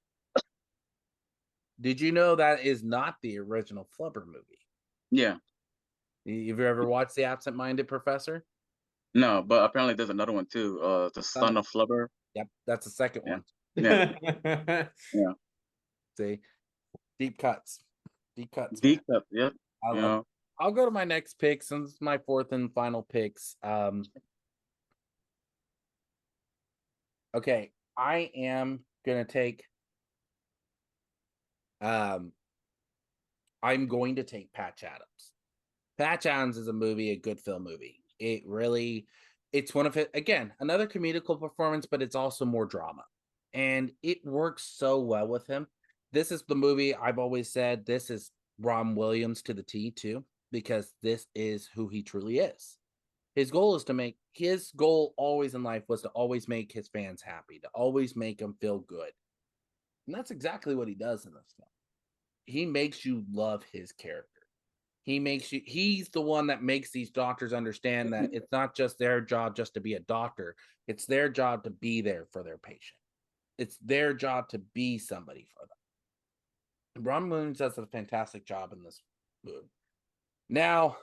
Did you know that is not the original Flubber movie? Yeah. Have you ever watched The Absent-Minded Professor? No, but apparently there's another one too. The Son of Flubber. Yep, that's the second Yeah. one. Yeah. Yeah. See, deep cuts. Deep cuts. Deep cut. Yep. I'll go to my next pick since it's my fourth and final picks. Okay, I am gonna take. I'm going to take Patch Adams. Patch Adams is a good film movie. It's one of it again, another comedical performance, but it's also more drama, and it works so well with him. This is the movie I've always said. This is Ron Williams to the T too, because this is who he truly is. His goal always in life was to always make his fans happy, to always make them feel good. And that's exactly what he does in this film. He makes you love his character. He's the one that makes these doctors understand that it's not just their job just to be a doctor. It's their job to be there for their patient. It's their job to be somebody for them. Ron Williams does a fantastic job in this movie. Now,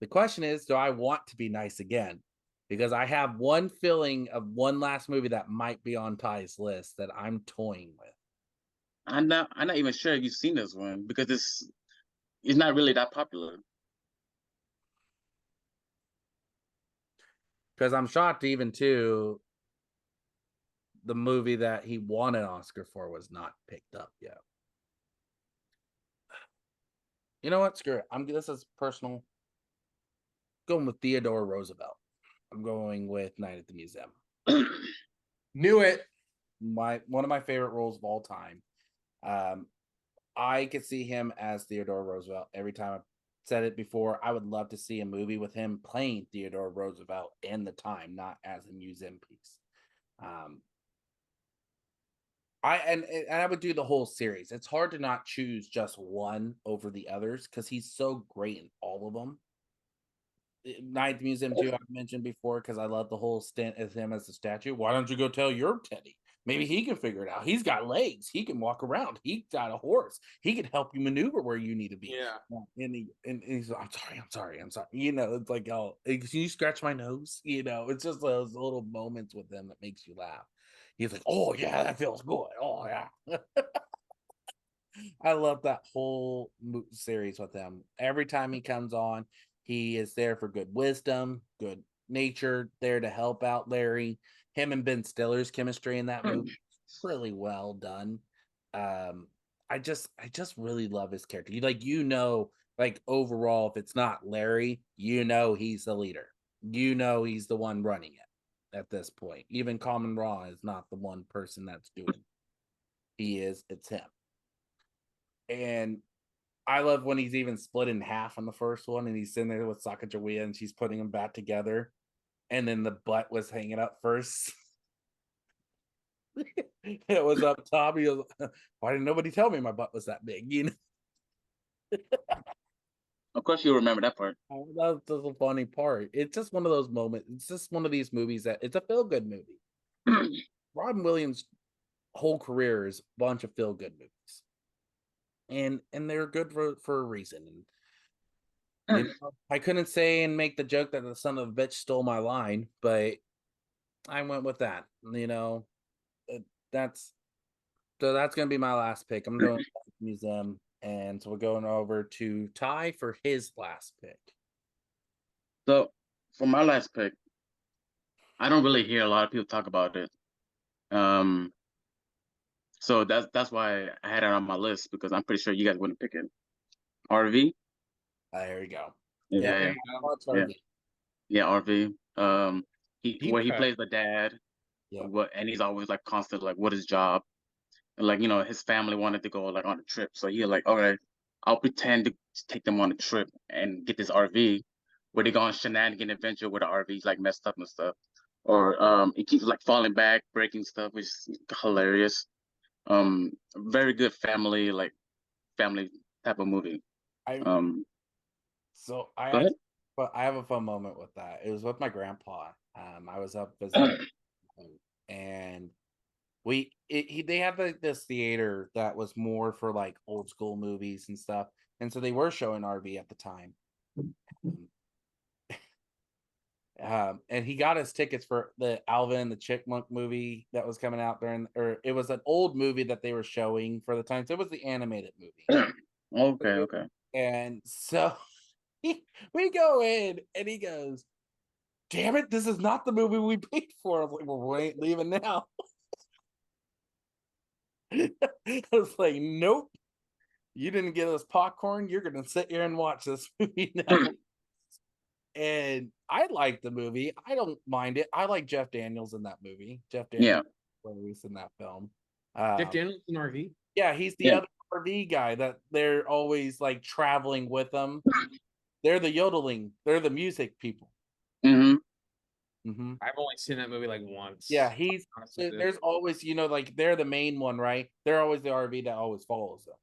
the question is, do I want to be nice again? Because I have one feeling of one last movie that might be on Ty's list that I'm toying with. I'm not even sure if you've seen this one because it's not really that popular. Because I'm shocked even too, the movie that he won an Oscar for was not picked up yet. You know what? Screw it. This is personal. Going with Theodore Roosevelt. I'm going with Night at the Museum. Knew it. One of my favorite roles of all time. I could see him as Theodore Roosevelt every time. I've said it before. I would love to see a movie with him playing Theodore Roosevelt in the time, not as a museum piece. I would do the whole series. It's hard to not choose just one over the others because he's so great in all of them. Night at the Museum too, I've mentioned before because I love the whole stint of him as a statue. Why don't you go tell your Teddy? Maybe he can figure it out. He's got legs. He can walk around. He got a horse. He can help you maneuver where you need to be. Yeah. And he's like, I'm sorry. You know, it's like, oh, can you scratch my nose? You know, it's just those little moments with him that makes you laugh. He's like, oh yeah, that feels good. Oh yeah. I love that whole series with him. Every time he comes on, he is there for good wisdom, good nature, there to help out Larry. Him and Ben Stiller's chemistry in that movie is really well done. I just really love his character. Like overall, if it's not Larry, he's the leader. He's the one running it at this point. Even Common Raw is not the one person that's doing it. It's him. And I love when he's even split in half on the first one and he's sitting there with Sacagawea and she's putting them back together. And then the butt was hanging up first. It was up top. He goes, why didn't nobody tell me my butt was that big? Of course, you remember that part. That's the funny part. It's just one of those moments. It's just one of these movies that it's a feel-good movie. Robin Williams' whole career is a bunch of feel-good movies. And they're good for a reason. And I couldn't say and make the joke that the son of a bitch stole my line, but I went with that. That's gonna be my last pick. I'm going to the museum, and so we're going over to Ty for his last pick. So for my last pick, I don't really hear a lot of people talk about it. So that's why I had it on my list, because I'm pretty sure you guys wouldn't pick it. RV. There you go. Yeah. RV. He cut. plays the dad. Yeah. And he's always like constant, like, what his job? And like, his family wanted to go like on a trip, so he's like, okay, I'll pretend to take them on a trip and get this RV where they go on shenanigan adventure where the RV's like messed up and stuff. Or it keeps like falling back, breaking stuff, which is hilarious. Very good family type of movie. So Go ahead. but I have a fun moment with that. It was with my grandpa. I was up visiting and they had like this theater that was more for like old school movies and stuff. And so they were showing RV at the time. And he got us tickets for the Alvin and the Chipmunk movie that was coming out or it was an old movie that they were showing for the time. So it was the animated movie. Okay. And so we go in and he goes, damn it, this is not the movie we paid for. I was like, well, we ain't leaving now. I was like, nope, you didn't get us popcorn. You're going to sit here and watch this movie now. And I like the movie. I don't mind it. I like Jeff Daniels in that movie. Jeff Daniels was in that film. Jeff Daniels in RV? Yeah, he's the other RV guy that they're always like traveling with them. They're the yodeling. They're the music people. I've only seen that movie like once. Yeah, there's always, like they're the main one, right? They're always the RV that always follows them.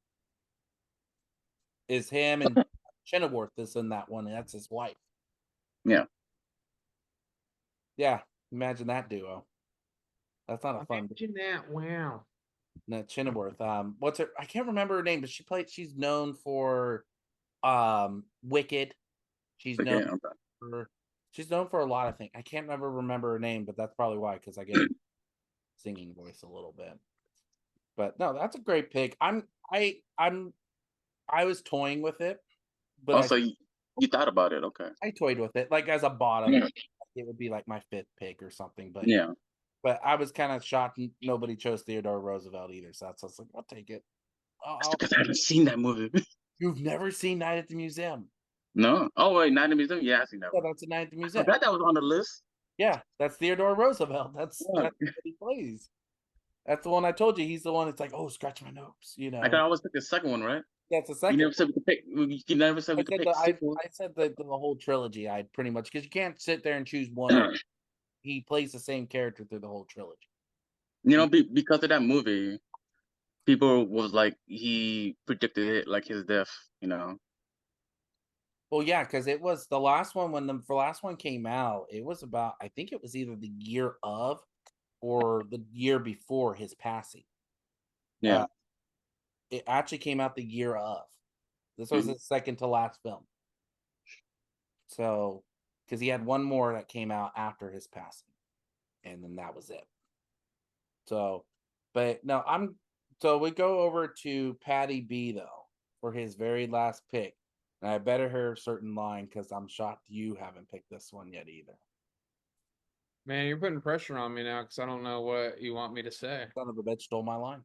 Is him and Chenoweth is in that one, and that's his wife. Yeah, imagine that duo. That's not a fun. Imagine that. Wow. No, Chenoweth. What's her? I can't remember her name, but she's known for Wicked. She's known for a lot of things. I can't remember her name, but that's probably why, because I get a singing voice a little bit. But no, that's a great pick. I was toying with it, but also you thought about it. Okay. I toyed with it like as a bottom. It would be like my fifth pick or something. But but I was kind of shocked nobody chose Theodore Roosevelt either. So that's like, I'll take it. Because I haven't seen that movie. You've never seen Night at the Museum? No. Oh wait, Night at the Museum. Yeah, I seen that one. That's a Night at the Museum. I forgot that was on the list. Yeah, that's Theodore Roosevelt. That's what he plays. That's the one I told you. He's the one that's like, oh, scratch my nose. I can always pick the second one, right? That's the second. You never said we could pick. You never said we could pick. I said the whole trilogy. I pretty much, because you can't sit there and choose one. He plays the same character through the whole trilogy. Because of that movie, people was like, he predicted it, like his death. Well, yeah, because it was the last one when the last one came out. It was about, I think it was either the year of or the year before his passing. Yeah. It actually came out the year of. This was his second to last film. So, because he had one more that came out after his passing, and then that was it. So, but no, So we go over to Patty B though for his very last pick. And I better hear a certain line because I'm shocked you haven't picked this one yet either. Man, you're putting pressure on me now because I don't know what you want me to say. Son of a bitch stole my line.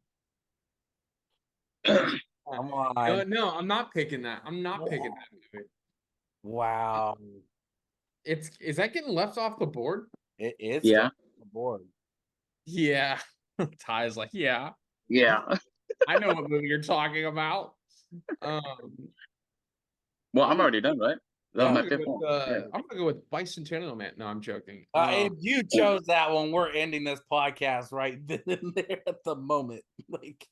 No, Come on. no, I'm not picking that. I'm not picking that movie. Wow. Is that getting left off the board? It is Yeah. the board. Yeah. Ty's like, yeah, Yeah. I know what movie you're talking about. Um, Well, I'm I'm gonna, already done, right? That was I'm my gonna go fifth one. Yeah. I'm gonna go with Bicentennial Man. No, I'm joking. If you chose that one, we're ending this podcast right then and there at the moment. Like,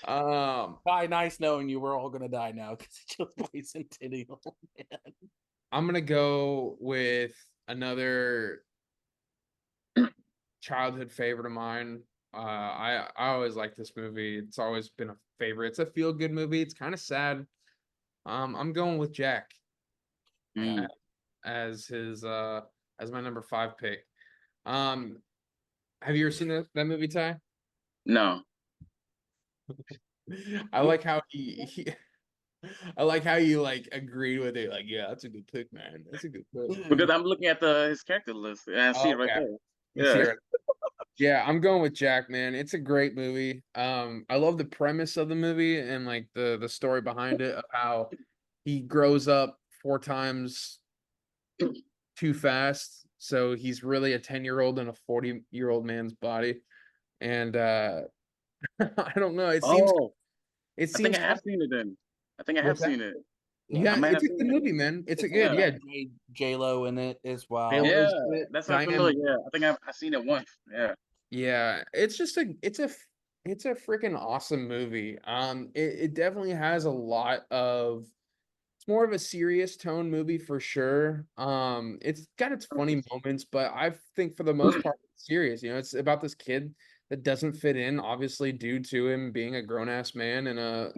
bye, nice knowing you. We're all gonna die now because it chose Bicentennial Man. I'm gonna go with another childhood favorite of mine. I always like this movie. It's always been a favorite. It's a feel good movie. It's kind of sad. I'm going with Jack Mm. as his as my number 5 pick. Um, have you ever seen that movie, Ty? No. I like how I like how you like agreed with it. Like, yeah, that's a good pick, man. That's a good pick. Because I'm looking at his character list and I see it right Okay. there. You see Yeah. it. Yeah, I'm going with Jack, man. It's a great movie. I love the premise of the movie and like the story behind it of how he grows up 4 times too fast. So he's really a 10-year-old in a 40-year-old man's body. And I don't know. Oh, It I think seems I have seen it then. I think I have what's that? seen it. I Yeah, might it's have a seen good it. movie, man. It's a It's good, Yeah. yeah. J-Lo in it as well. J-Lo's Yeah. in it, That sounds Diane. familiar. Yeah. I think I've seen it once. Yeah. Yeah, it's a freaking awesome movie. It definitely has a lot of it's more of a serious tone movie for sure. It's got its funny moments, but I think for the most part it's serious. You know, it's about this kid that doesn't fit in, obviously due to him being a grown-ass man in a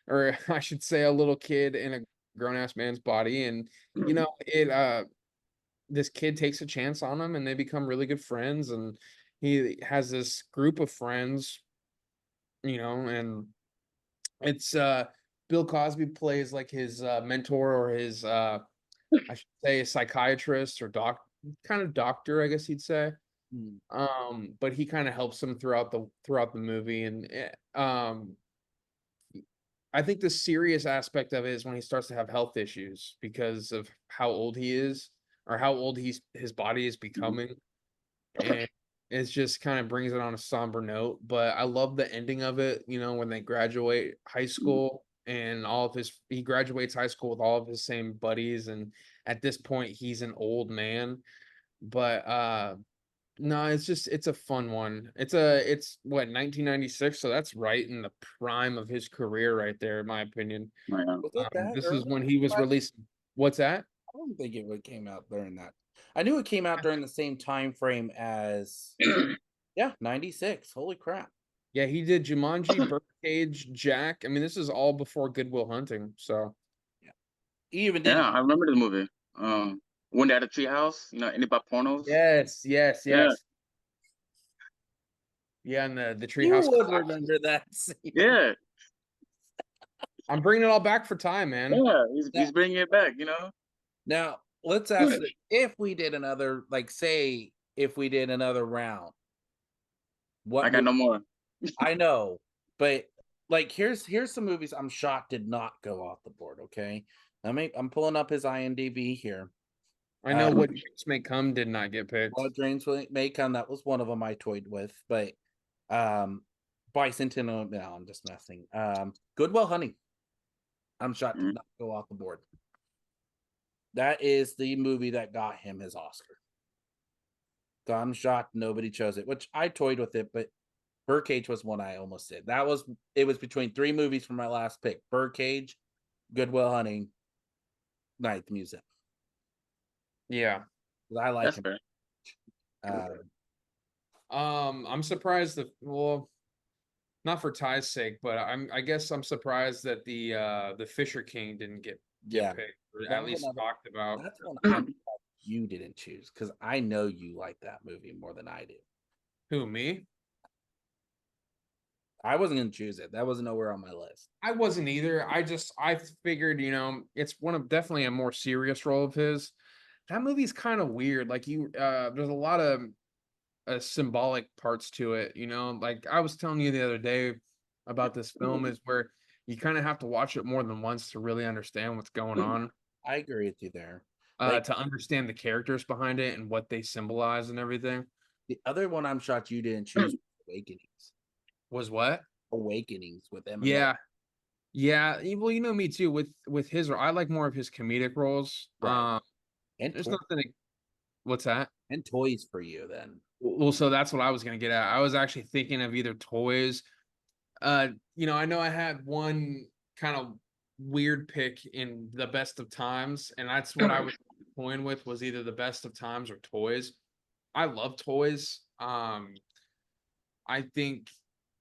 or I should say a little kid in a grown-ass man's body. And you know, it this kid takes a chance on him and they become really good friends, and he has this group of friends, you know, and it's Bill Cosby plays like his mentor or his I should say a psychiatrist or kind of doctor, I guess he'd say. Hmm. But he kind of helps him throughout the movie. And I think the serious aspect of it is when he starts to have health issues because of how old he is or how old his body is becoming. And it's just kind of brings it on a somber note. But I love the ending of it, you know, when they graduate high school and he graduates high school with all of his same buddies. And at this point, he's an old man. But no, it's a fun one. It's what 1996, so that's right in the prime of his career right there, in my opinion. Yeah. Was it that This is early? when he was released. What's that? I don't think it came out during that. I knew it came out during the same time frame as 96. Holy crap. Yeah, he did Jumanji, Birdcage, Jack. I mean, this is all before Good Will Hunting. So Yeah. He even did Yeah. I remember the movie. When they had a treehouse, any about pornos. yes, Yeah. yeah, and the you treehouse would collapsed. remember that scene. Yeah. I'm bringing it all back for time, man. Yeah. He's bringing it back. Now, let's ask if we did another, like, say, if we did another round, what I got no more. I know, but like, here's some movies I'm shocked did not go off the board. Okay, I'm pulling up his IMDb here. I know What Dreams May Come did not get picked. What Dreams May Come, that was one of them I toyed with, but Bicentennial. No, I'm just messing. Good Will Hunting, I'm shocked did not go off the board. That is the movie that got him his Oscar. So I'm shocked nobody chose it, which I toyed with it, but Birdcage was one I almost did. It was between 3 movies for my last pick: Birdcage, Good Will Hunting, Night at the Museum. Yeah, I like That's him. Fair. I'm surprised well, not for Ty's sake, but I guess I'm surprised that the Fisher King didn't get picked, or at least talked about. That's one you didn't choose because I know you like that movie more than I do. Who, me? I wasn't gonna choose it. That wasn't nowhere on my list. I wasn't either. I figured, it's one of definitely a more serious role of his. That movie's kind of weird. Like there's a lot of symbolic parts to it, like I was telling you the other day about this film is where you kind of have to watch it more than once to really understand what's going on, I agree with you there. Like to understand the characters behind it and what they symbolize and everything. the other one I'm shocked you didn't choose was Awakenings. Was what? Awakenings with Emma. Yeah. Yeah. Well, me too with his, I like more of his comedic roles. Right. And There's toy- nothing. What's that? and toys for you then. Well, so that's what I was gonna get at. I was actually thinking of either toys. I know I had one kind of weird pick in the best of times, and that's what I was toying with was either the best of times or toys. I love toys. I think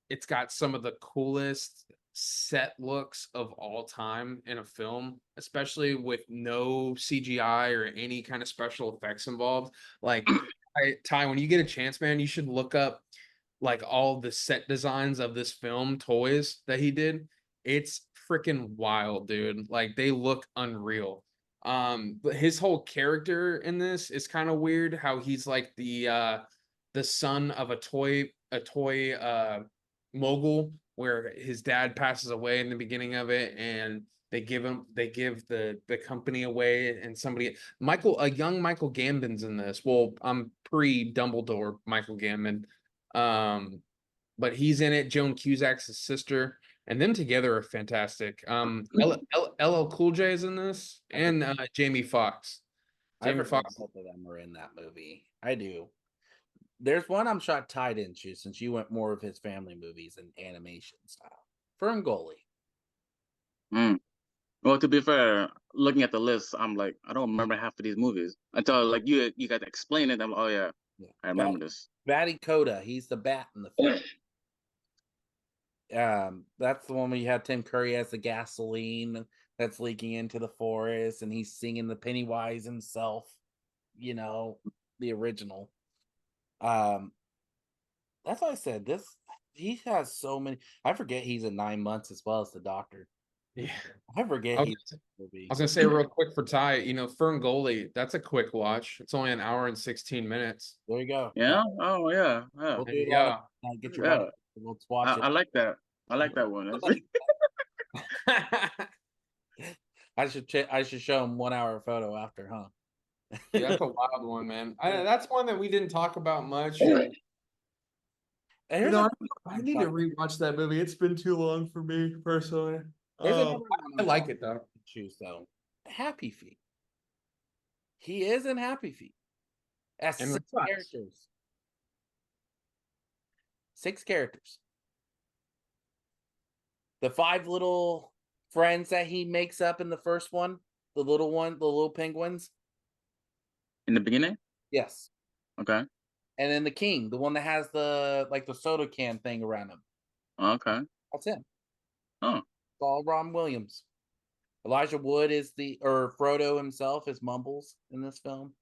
it's got some of the coolest set looks of all time in a film, especially with no CGI or any kind of special effects involved. Like, Ty, when you get a chance, man, you should look up like all the set designs of this film, toys that he did. It's freaking wild, dude. Like they look unreal. But his whole character in this is kind of weird. How he's like the son of a toy mogul where his dad passes away in the beginning of it, and they give the company away, and a young Michael Gambon's in this. Well, I'm pre Dumbledore Michael Gambon. But he's in it. Joan Cusack's his sister, and them together are fantastic. LL Cool J is in this, and Jamie Foxx. I Jamie forgot Foxx. both of them are in that movie. I do. There's one I'm shocked Ty didn't choose since you went more of his family movies and animation style. Ferngully. Well, to be fair, looking at the list, I'm like, I don't remember half of these movies until like you got to explain it. I'm like, oh yeah, I remember this. Batty Coda. He's the bat in the film. That's the one where you have Tim Curry as the gasoline that's leaking into the forest, and he's singing the Pennywise himself. The original. That's why I said this. He has so many. I forget he's in 9 months as well as the Doctor. Yeah. I forget I he's. was gonna say real quick for Ty, Ferngully, that's a quick watch. It's only an hour and 16 minutes. There you go. Yeah. Oh yeah. Yeah. We'll do a Yeah. lot of, get your Yeah. buddy. Let's watch it. I like that. I like that one. I should show him 1 hour photo after, huh? Yeah, that's a wild one, man. That's one that we didn't talk about much. And I need to rewatch that movie. It's been too long for me personally. I like it though. Choose though. Happy Feet. He is in Happy Feet. As And 6 Reflex. characters. 6 characters. The 5 little friends that he makes up in the first one, the little penguins. In the beginning? Yes. Okay. And then the king, the one that has the soda can thing around him. Okay. That's him. Oh. It's all Ron Williams. Elijah Wood or Frodo himself is Mumbles in this film.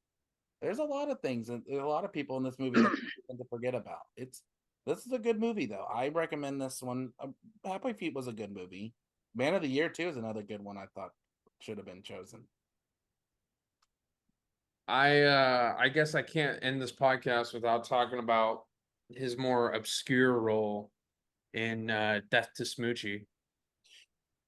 There's a lot of things, and there's a lot of people in this movie that we tend to forget about. This is a good movie, though. I recommend this one. Happy Feet was a good movie. Man of the Year, too, is another good one I thought should have been chosen. I guess I can't end this podcast without talking about his more obscure role in Death to Smoochie.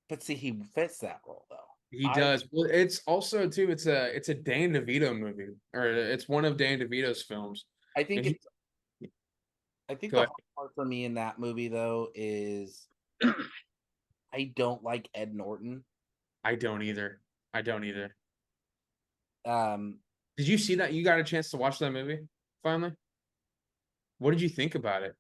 But see, he fits that role, though. He does. Well, it's also too. It's a Dan DeVito movie, or it's one of Dan DeVito's films. I think And the Go hard ahead. part for me in that movie, though, is I don't like Ed Norton. I don't either. Um, Did you see that? You got a chance to watch that movie finally? What did you think about it?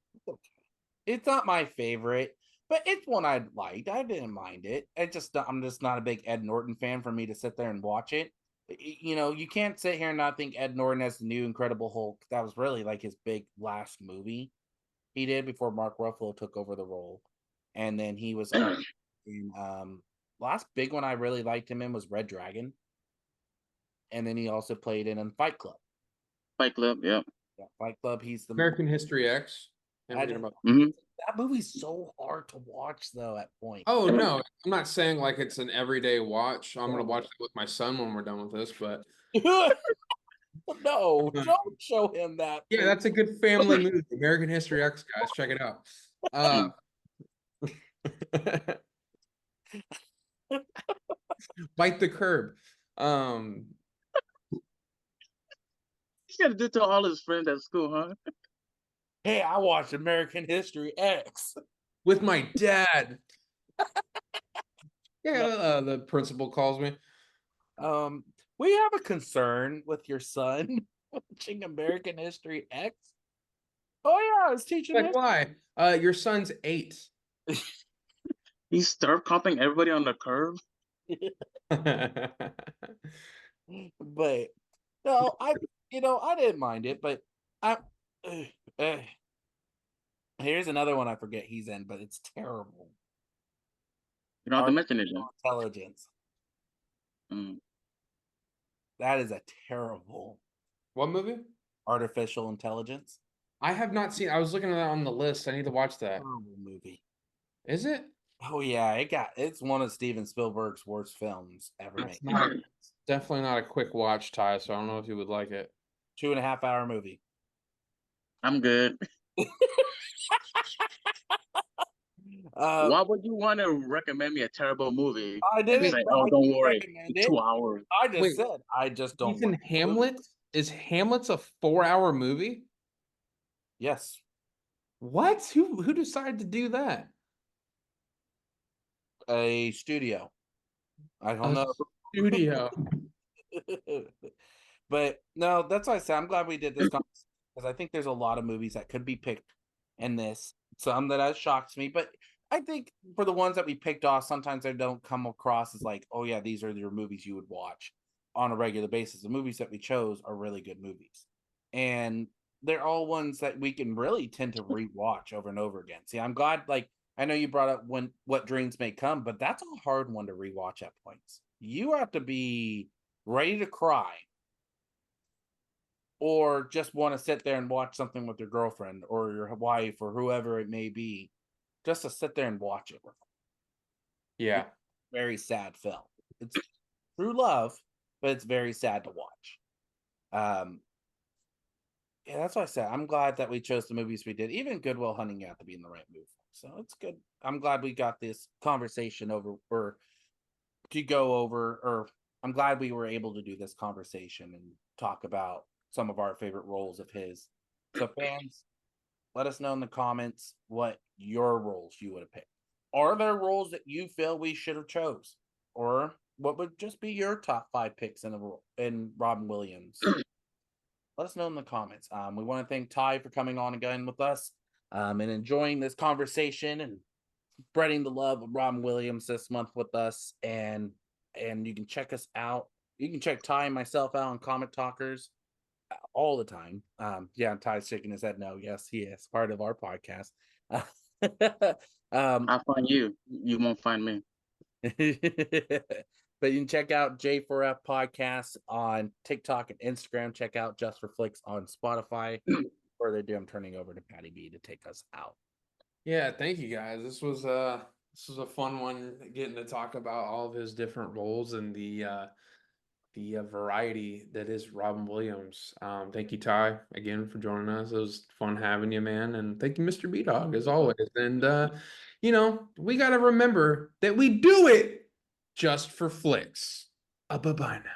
It's not my favorite, but it's one I liked. I didn't mind it. I'm just not a big Ed Norton fan for me to sit there and watch it. You can't sit here and not think Ed Norton as the new Incredible Hulk. That was really like his big last movie he did before Mark Ruffalo took over the role. And then he was in last big one I really liked him in was Red Dragon. And then he also played in Fight Club. Fight Club, yeah. Yeah, Fight Club. He's the American History X. I didn't That movie's so hard to watch though at point. Oh no, I'm not saying like it's an everyday watch. I'm gonna watch it with my son when we're done with this, but No, don't show him that. yeah, please. that's a good family movie. American History X, guys, check it out. Bite the curb. He's gonna do to all his friends at school, huh? Hey, I watched American History X. With my dad. Yeah, the principal calls me. We have a concern with your son watching American History X. Oh yeah, I was teaching Like, him. why? Your son's 8. He's stir comping everybody on the curb. But no, I didn't mind it, but I here's another one I forget he's in, but it's terrible. You don't have to mention it. Then. Intelligence. Mm. That is a terrible What movie? artificial intelligence. I have not seen. I was looking at that on the list. I need to watch that. Terrible movie. Is it? Oh yeah, it's one of Steven Spielberg's worst films ever made. It's definitely not a quick watch, Ty. So I don't know if you would like it. 2.5 hour movie. I'm good. Why would you want to recommend me a terrible movie? I didn't. Say, oh, don't worry. Recommend It's it. 2 hours. I just Wait, said I just don't. Ethan Hamlet is Hamlet's a 4-hour movie? Yes. What? Who decided to do that? A studio. I don't know. Studio. But no, that's why I said I'm glad we did this because I think there's a lot of movies that could be picked in this. Some that has shocked me, but I think for the ones that we picked off, sometimes they don't come across as like, oh yeah, these are your movies you would watch on a regular basis. The movies that we chose are really good movies, and they're all ones that we can really tend to rewatch over and over again. See, I'm glad. Like I know you brought up What Dreams May Come, but that's a hard one to rewatch at points. You have to be ready to cry, or just want to sit there and watch something with your girlfriend or your wife or whoever it may be, just to sit there and watch it with them. Yeah. Very sad film. It's true love, but it's very sad to watch. Yeah, that's what I said. I'm glad that we chose the movies we did. Even Good Will Hunting you have to be in the right mood. So it's good. I'm glad we got this conversation over, or to go over, or I'm glad we were able to do this conversation and talk about some of our favorite roles of his. So fans, let us know in the comments what your roles you would have picked. Are there roles that you feel we should have chose? Or what would just be your top 5 picks in Robin Williams? Let us know in the comments. We want to thank Ty for coming on again with us and enjoying this conversation and spreading the love of Robin Williams this month with us. And you can check us out. You can check Ty and myself out on Comic Talkers all the time. Yeah, Ty's shaking his head no. Yes, he is part of our podcast. I'll find you. You won't find me. But you can check out J4F Podcast on TikTok and Instagram. Check out Just for Flicks on Spotify. Further ado, I'm turning over to Patty B to take us out. Yeah, thank you guys. This was a fun one, getting to talk about all of his different roles and the variety that is Robin Williams. Thank you, Ty, again for joining us. It was fun having you, man. And thank you, Mr. B-Dog, as always. And we got to remember that we do it just for flicks. Bye-bye now.